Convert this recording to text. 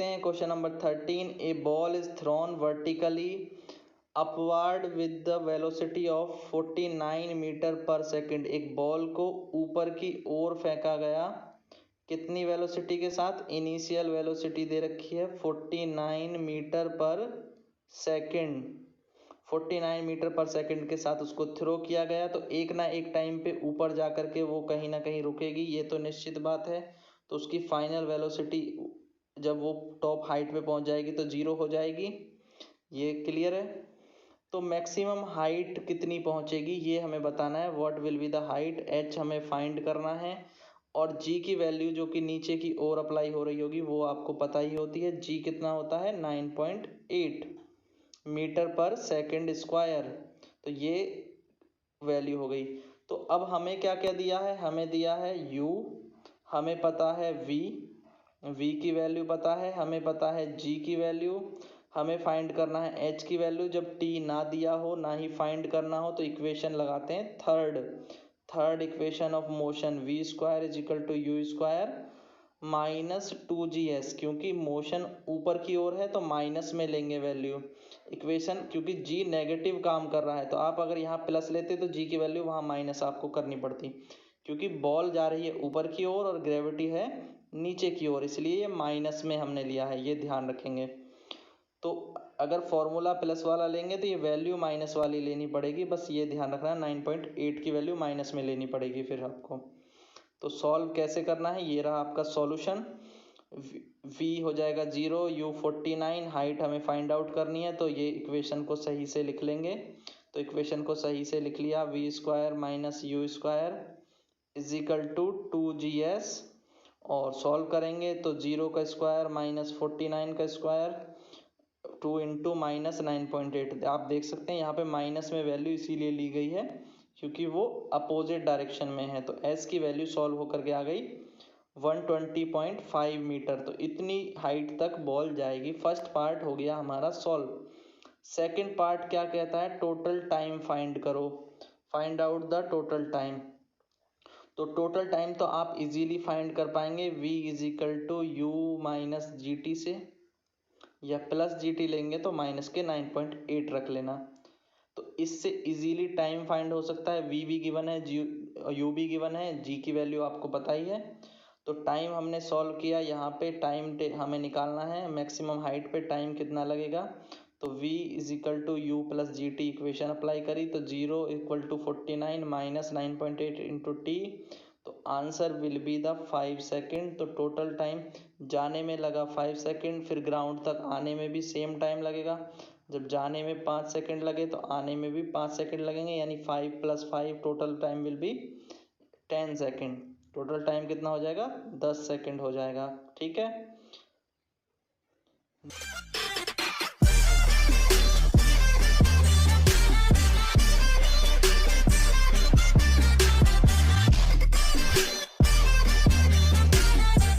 देखते हैं question number 13। A ball is thrown vertically upward with the velocity of 49 metre per second. एक ball को ऊपर की ओर फेंका गया, कितनी वेलोसिटी के साथ? इनिशियल वेलोसिटी दे रखी है 49 metre per second. 49 metre per second के साथ उसको थ्रो किया गया, तो एक ना एक टाइम पे ऊपर जा कर के वो कहीं ना कहीं रुकेगी, ये तो निश्चित बात है। तो उसकी फाइनल वेलोसिटी जब वो टॉप हाइट पे पहुंच जाएगी तो 0 हो जाएगी, ये क्लियर है। तो मैक्सिमम हाइट कितनी पहुंचेगी ये हमें बताना है। What will be the height, h हमें फाइंड करना है। और g की वैल्यू जो कि नीचे की ओर अप्लाई हो रही होगी वो आपको पता ही होती है। g कितना होता है? 9.8 मीटर पर सेकंड स्क्वायर। तो ये वैल्यू हो गई। तो अब हमें क्या क्या दिया है? हमें दिया है u, हमें पता है v की वैल्यू पता है, हमें पता है g की वैल्यू, हमें फाइंड करना है h की वैल्यू। जब t ना दिया हो ना ही फाइंड करना हो तो इक्वेशन लगाते हैं third equation of motion, v square is equal to u square minus 2gs। क्योंकि मोशन ऊपर की ओर है तो माइनस में लेंगे वैल्यू इक्वेशन, क्योंकि g नेगेटिव काम कर रहा है। तो आप अगर यहाँ प्लस लेते तो g की वैल्यू वहाँ माइनस आपको करनी पड़ती, क्योंकि बॉल जा रही है ऊपर की ओर और ग्रेविटी है नीचे की ओर, इसलिए ये माइनस में हमने लिया है, ये ध्यान रखेंगे। तो अगर फॉर्मूला प्लस वाला लेंगे तो ये वैल्यू माइनस वाली लेनी पड़ेगी, बस ये ध्यान रखना। 9.8 की वैल्यू माइनस में लेनी पड़ेगी फिर आपको। तो सॉल्व कैसे करना है, ये रहा आपका सॉल्यूशन। v हो जाएगा 0, u 49, हाइट हमें फाइंड आउट करनी है, तो ये इक्वेशन को सही से लिख लेंगे। तो इक्वेशन को सही से लिख लिया, v square minus u square is equal to 2gs। और सॉल्व करेंगे तो 0 का स्क्वायर माइनस 49 का स्क्वायर 2 इंटू माइनस 9.8। आप देख सकते हैं यहाँ पे माइनस में वैल्यू इसीलिए ली गई है क्योंकि वो अपोजिट डायरेक्शन में है। तो s की वैल्यू सॉल्व होकर के आ गई 120.5 मीटर। तो इतनी हाइट तक बॉल जाएगी। फर्स्ट पार्ट हो गया हमारा सॉल्व। सेकंड पार्ट क्या कहता है? टोटल टाइम फाइंड करो, find out the total time. तो टोटल टाइम तो आप इजीली फाइंड कर पाएंगे, v is equal to u minus g t से, या प्लस जी टी लेंगे तो माइनस के 9.8 रख लेना। तो इससे इजीली टाइम फाइंड हो सकता है। v भी गिवन है, u भी गिवन है, g की वैल्यू आपको पता ही है। तो टाइम हमने सॉल्व किया, यहाँ पे टाइम हमें निकालना है, मैक्सिमम हाइट पे टाइम कितना लगेगा। तो v is equal to u plus g t, equation apply करी तो 0 इक्वल टू 49 माइनस 9.8 इंटू टी। तो answer will be the 5 second. तो टोटल टाइम जाने में लगा 5 सेकेंड, फिर ग्राउंड तक आने में भी सेम टाइम लगेगा। जब जाने में 5 सेकेंड लगे तो आने में भी 5 सेकेंड लगेंगे, यानी 5 + 5 total time will be 10 second. Total time कितना हो जाएगा? 10 सेकेंड हो जाएगा। ठीक है।